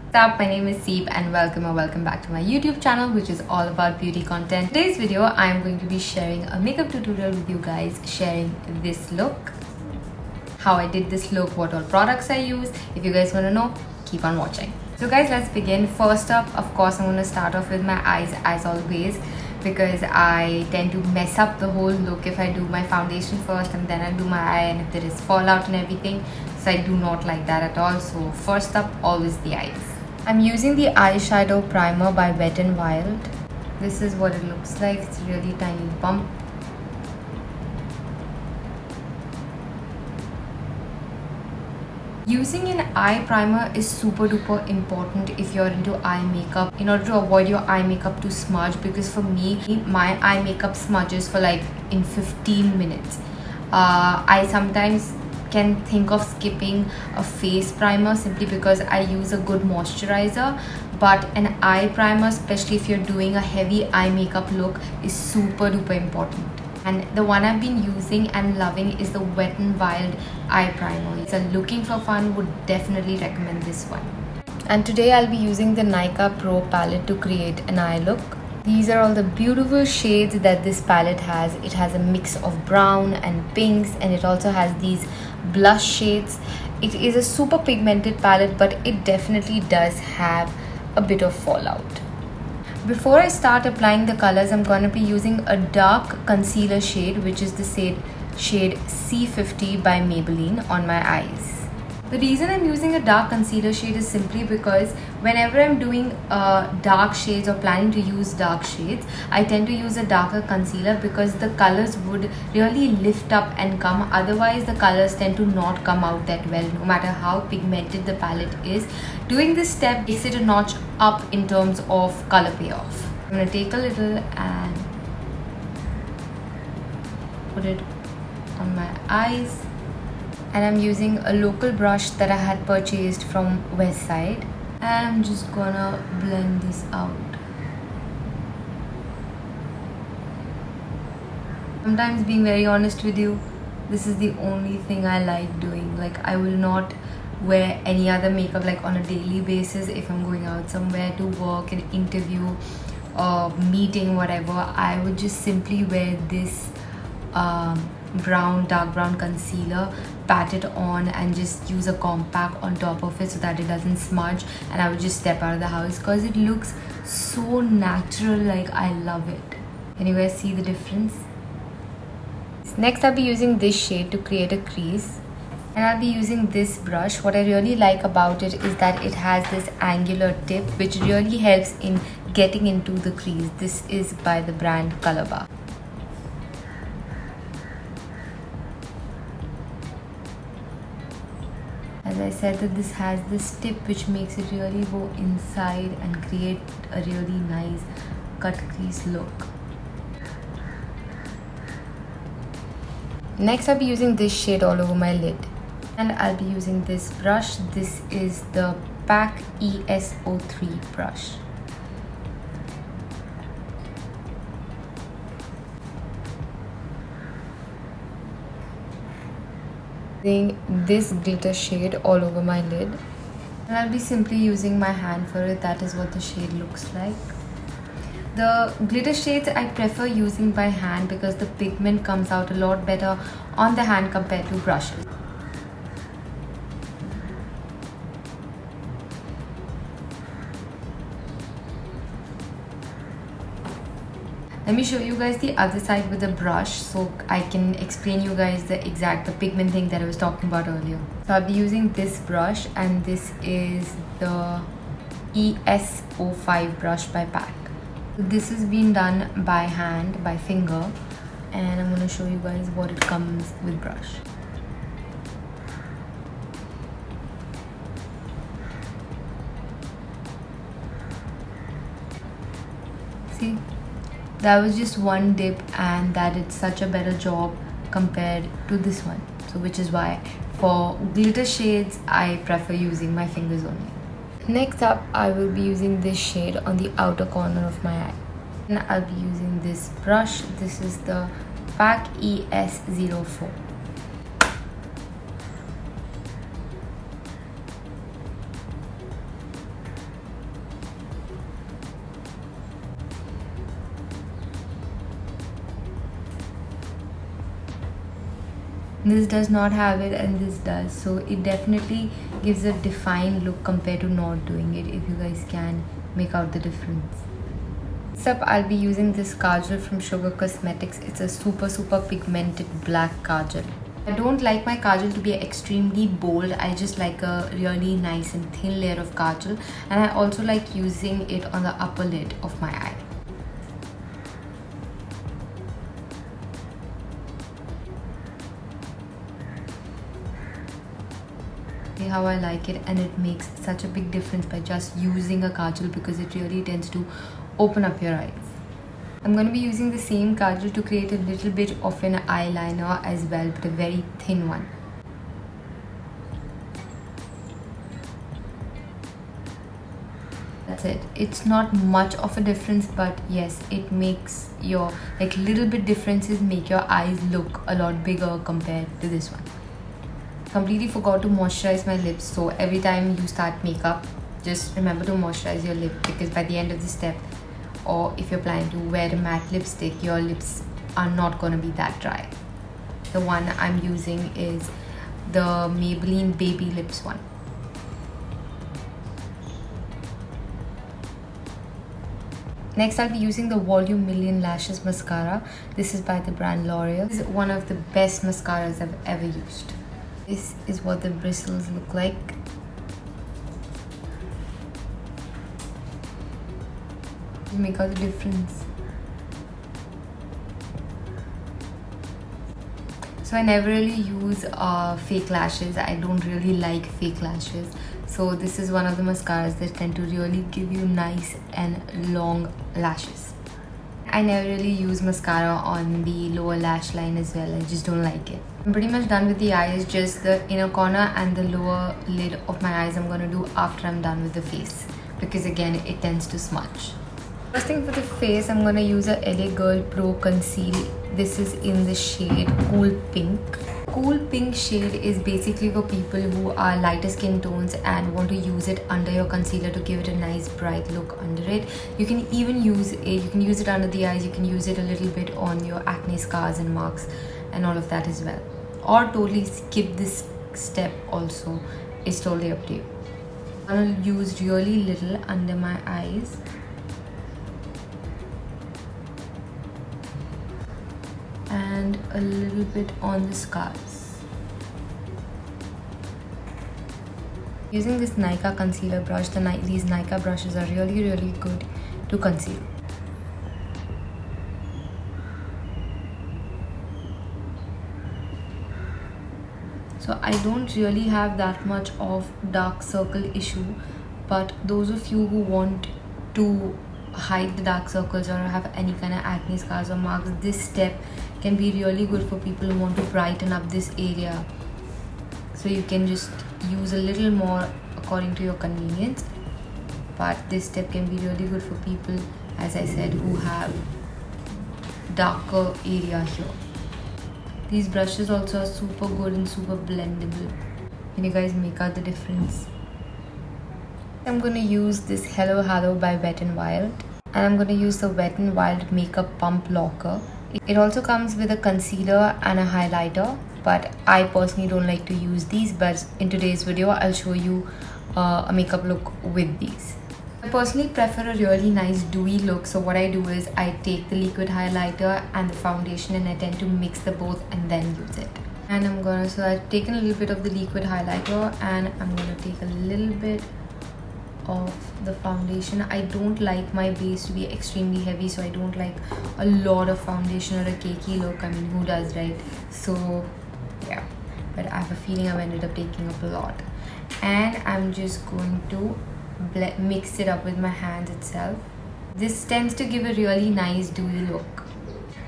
What's up, my name is Seap and welcome back to my YouTube channel, which is all about beauty content. Today's video I am going to be sharing a makeup tutorial with you guys, sharing this look, how I did this look, what all products I use. If you guys want to know, keep on watching. So guys, let's begin. First up, of course, I'm going to start off with my eyes as always, because I tend to mess up the whole look if I do my foundation first and then I do my eye, and if there is fallout and everything, so I do not like that at all. So first up, always the eyes. I'm using the eyeshadow primer by Wet n Wild. This is what it looks like. It's a really tiny bump. Using an eye primer is super duper important if you're into eye makeup, in order to avoid your eye makeup to smudge, because for me, my eye makeup smudges for like in 15 minutes. I sometimes can think of skipping a face primer simply because I use a good moisturizer, but an eye primer, especially if you're doing a heavy eye makeup look, is super duper important. And the one I've been using and loving is the Wet n Wild eye primer. So looking for fun, would definitely recommend this one. And today I'll be using the Nykaa Pro palette to create an eye look. These are all the beautiful shades that this palette has. It has a mix of brown and pinks, and it also has these blush shades. It is a super pigmented palette, but it definitely does have a bit of fallout. Before I start applying the colors, I'm going to be using a dark concealer shade, which is the shade C50 by Maybelline, on my eyes. The reason I'm using a dark concealer shade is simply because whenever I'm doing dark shades or planning to use dark shades, I tend to use a darker concealer because the colors would really lift up and come. Otherwise, the colors tend to not come out that well, no matter how pigmented the palette is. Doing this step takes it a notch up in terms of color payoff. I'm going to take a little and put it on my eyes. And I'm using a local brush that I had purchased from Westside, and I'm just gonna blend this out. Sometimes, being very honest with you, this is the only thing I like doing. Like, I will not wear any other makeup like on a daily basis. If I'm going out somewhere to work, an interview or meeting, whatever, I would just simply wear this dark brown concealer, pat it on, and just use a compact on top of it so that it doesn't smudge, and I would just step out of the house because it looks so natural. Like, I love it. Can you guys see the difference? Next, I'll be using this shade to create a crease, and I'll be using this brush. What I really like about it is that it has this angular tip, which really helps in getting into the crease. This is by the brand Color Bar. As I said, that this has this tip which makes it really go inside and create a really nice cut crease look. Next, I'll be using this shade all over my lid, and I'll be using this brush. This is the PAC ESO3 brush. This glitter shade all over my lid, and I'll be simply using my hand for it. That is what the shade looks like. The glitter shades I prefer using by hand because the pigment comes out a lot better on the hand compared to brushes. Let me show you guys the other side with a brush so I can explain you guys the pigment thing that I was talking about earlier. So I'll be using this brush, and this is the ESO5 brush by PAC. This has been done by hand, by finger, and I'm going to show you guys what it comes with brush. See? That was just one dip, and that did such a better job compared to this one. So which is why for glitter shades I prefer using my fingers only. Next up, I will be using this shade on the outer corner of my eye, and I'll be using this brush. This is the PAC ES04. This does not have it and this does, so it definitely gives a defined look compared to not doing it, if you guys can make out the difference. Next up, I'll be using this kajal from Sugar Cosmetics. It's a super pigmented black kajal. I don't like my kajal to be extremely bold. I just like a really nice and thin layer of kajal, and I also like using it on the upper lid of my eye. How I like it, and it makes such a big difference by just using a kajal because it really tends to open up your eyes. I'm going to be using the same kajal to create a little bit of an eyeliner as well, but a very thin one. That's it. It's not much of a difference, but yes, it makes your little bit differences make your eyes look a lot bigger compared to this one. Completely forgot to moisturize my lips, so every time you start makeup, just remember to moisturize your lip, because by the end of the step, or if you're planning to wear a matte lipstick, your lips are not going to be that dry. The one I'm using is the Maybelline Baby Lips one. Next, I'll be using the Volume Million Lashes Mascara. This is by the brand L'Oreal. This is one of the best mascaras I've ever used. This is what the bristles look like. You make out the difference. So I never really use fake lashes. I don't really like fake lashes. So this is one of the mascaras that tend to really give you nice and long lashes. I never really use mascara on the lower lash line as well. I just don't like it. I'm pretty much done with the eyes. Just the inner corner and the lower lid of my eyes I'm going to do after I'm done with the face, because again it tends to smudge. First thing for the face, I'm going to use a LA Girl Pro Conceal. This is in the shade Cool Pink. Cool Pink shade is basically for people who are lighter skin tones and want to use it under your concealer to give it a nice bright look under it. You can even use it, you can use it under the eyes, you can use it a little bit on your acne scars and marks and all of that as well. Or totally skip this step also, it's totally up to you. I'm going to use really little under my eyes. And a little bit on the scars. Using this Nykaa concealer brush, these Nykaa brushes are really good to conceal. So I don't really have that much of dark circle issue, but those of you who want to hide the dark circles or have any kind of acne scars or marks, this step can be really good for people who want to brighten up this area. So you can just use a little more according to your convenience, but this step can be really good for people, as I said, who have darker area here. These brushes also are super good and super blendable. Can you guys make out the difference? I'm going to use this Hello Halo by Wet n Wild, and I'm going to use the Wet n Wild Makeup Pump Locker. It also comes with a concealer and a highlighter, but I personally don't like to use these, but in today's video I'll show you a makeup look with these. I personally prefer a really nice dewy look, so what I do is I take the liquid highlighter and the foundation and I tend to mix the both and then use it. And so I've taken a little bit of the liquid highlighter and I'm gonna take a little bit of the foundation. I don't like my base to be extremely heavy, so I don't like a lot of foundation or a cakey look. I mean, who does, right? So yeah, but I have a feeling I've ended up taking up a lot, and I'm just going to mix it up with my hands itself. This tends to give a really nice dewy look.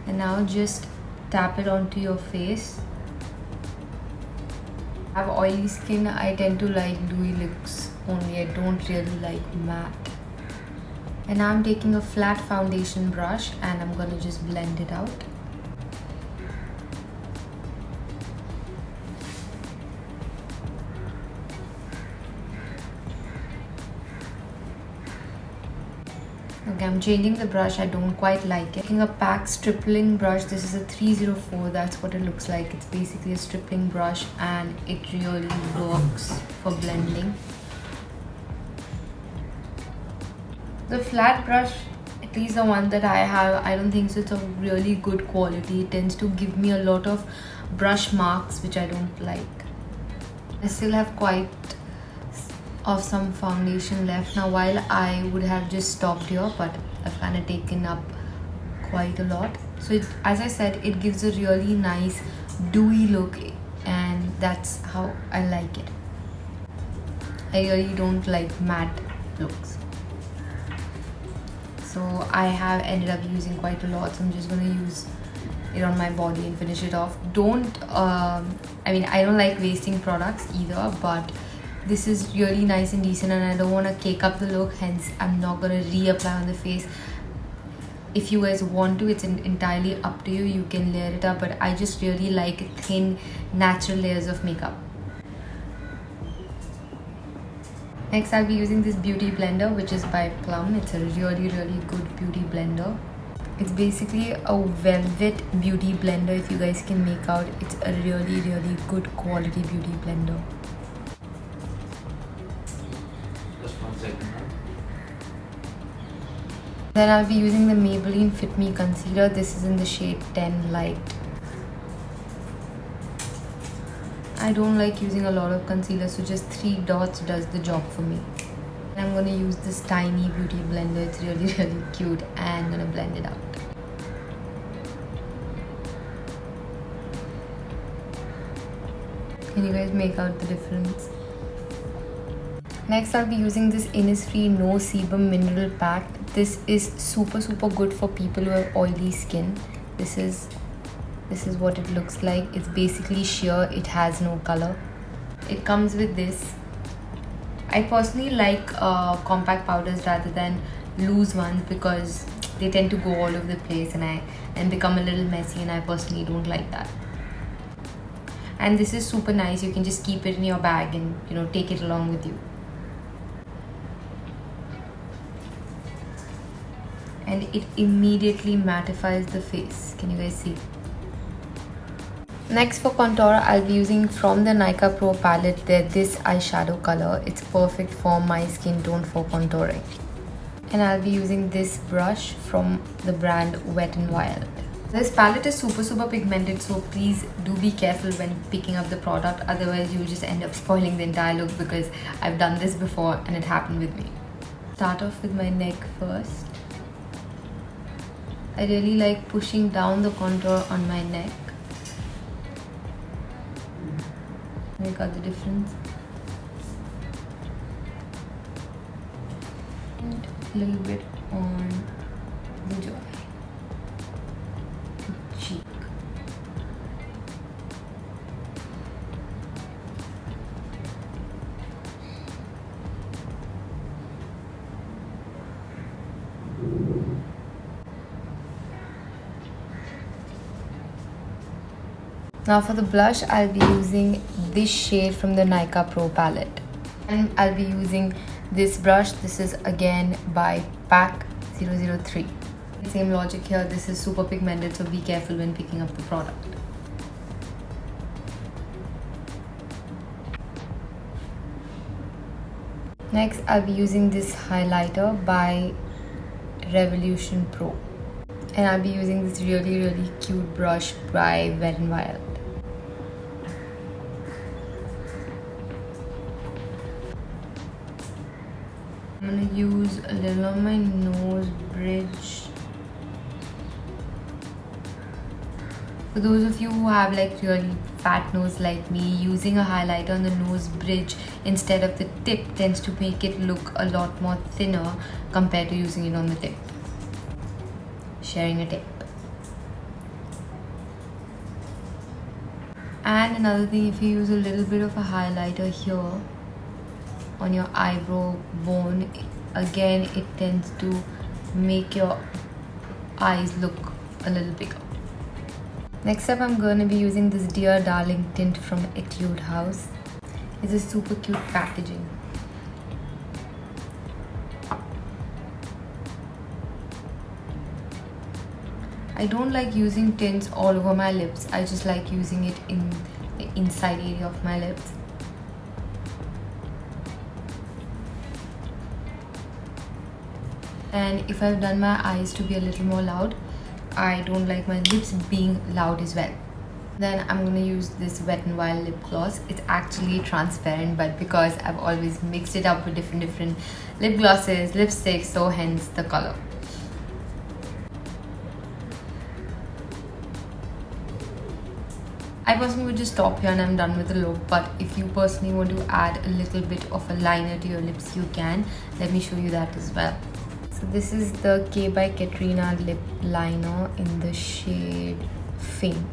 And now just tap it onto your face. I have oily skin. I tend to like dewy looks only. I don't really like matte. And now I'm taking a flat foundation brush and I'm gonna just blend it out. Okay, I'm changing the brush. I don't quite like it. Taking a PAC stripling brush. This is a 304. That's what it looks like. It's basically a stripling brush and it really works for blending. The flat brush, at least the one that I have, I don't think so. It's a really good quality. It tends to give me a lot of brush marks, which I don't like. I still have quite of some foundation left. Now, while I would have just stopped here, but I've kind of taken up quite a lot. So as I said, it gives a really nice dewy look, and that's how I like it. I really don't like matte looks. So I have ended up using quite a lot, so I'm just going to use it on my body and finish it off. I mean, I don't like wasting products either, but this is really nice and decent, and I don't want to cake up the look, hence I'm not going to reapply on the face. If you guys want to, it's entirely up to you. You can layer it up, but I just really like thin, natural layers of makeup. Next, I'll be using this beauty blender, which is by Plum. It's a really good beauty blender. It's basically a velvet beauty blender. If you guys can make out, it's a really good quality beauty blender. Then I'll be using the Maybelline Fit Me Concealer. This is in the shade 10 Light. I don't like using a lot of concealer, so just 3 dots does the job for me. I'm going to use this tiny beauty blender. It's really cute, and I'm going to blend it out. Can you guys make out the difference? Next, I'll be using this Innisfree No Sebum Mineral Pack. This is super good for people who have oily skin. This is what it looks like. It's basically sheer. It has no color. It comes with this. I personally like compact powders rather than loose ones because they tend to go all over the place and become a little messy, and I personally don't like that. And this is super nice. You can just keep it in your bag and take it along with you. And it immediately mattifies the face. Can you guys see? Next, for contour, I'll be using from the Nykaa Pro palette this eyeshadow color. It's perfect for my skin tone for contouring. And I'll be using this brush from the brand Wet n Wild. This palette is super pigmented, so please do be careful when picking up the product. Otherwise, you will just end up spoiling the entire look, because I've done this before and it happened with me. Start off with my neck first. I really like pushing down the contour on my neck. Make out the difference. And a little bit on the jaw, the cheek. Now for the blush, I'll be using this shade from the Nykaa Pro palette. And I'll be using this brush. This is again by PAC 003. Same logic here. This is super pigmented, so be careful when picking up the product. Next, I'll be using this highlighter by Revolution Pro. And I'll be using this really cute brush by Wet n Wild. I'm gonna use a little on my nose bridge. For those of you who have like really fat nose like me, using a highlighter on the nose bridge instead of the tip tends to make it look a lot more thinner compared to using it on the tip. Sharing a tip. And another thing, if you use a little bit of a highlighter here on your eyebrow bone, again it tends to make your eyes look a little bigger. Next up, I'm going to be using this Dear Darling tint from Etude House. It's a super cute packaging. I don't like using tints all over my lips. I just like using it in the inside area of my lips. And if I've done my eyes to be a little more loud, I don't like my lips being loud as well. Then I'm going to use this Wet n Wild lip gloss. It's actually transparent, but because I've always mixed it up with different lip glosses, lipsticks, so hence the color. I personally would just stop here and I'm done with the look, but if you personally want to add a little bit of a liner to your lips, you can. Let me show you that as well. So this is the K by Katrina lip liner in the shade Fame.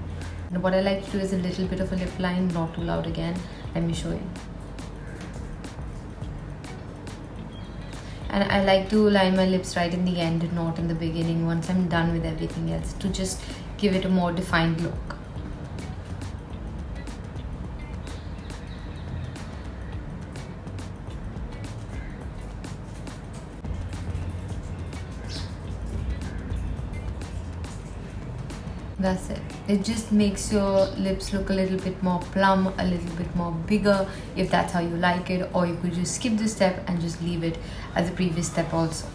And what I like to do is a little bit of a lip line, not too loud again. Let me show you. And I like to line my lips right in the end, not in the beginning, once I'm done with everything else, to just give it a more defined look. That's it. It just makes your lips look a little bit more plump, a little bit more bigger, if that's how you like it, or you could just skip this step and just leave it as the previous step also.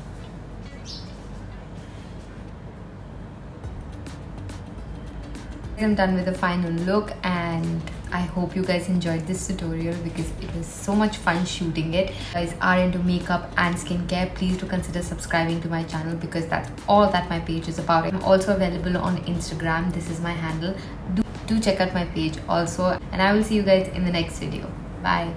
I'm done with the final look, and I hope you guys enjoyed this tutorial because it was so much fun shooting it. If you guys are into makeup and skincare, please do consider subscribing to my channel because that's all that my page is about. I'm also available on Instagram. This is my handle. Do check out my page also, and I will see you guys in the next video. Bye.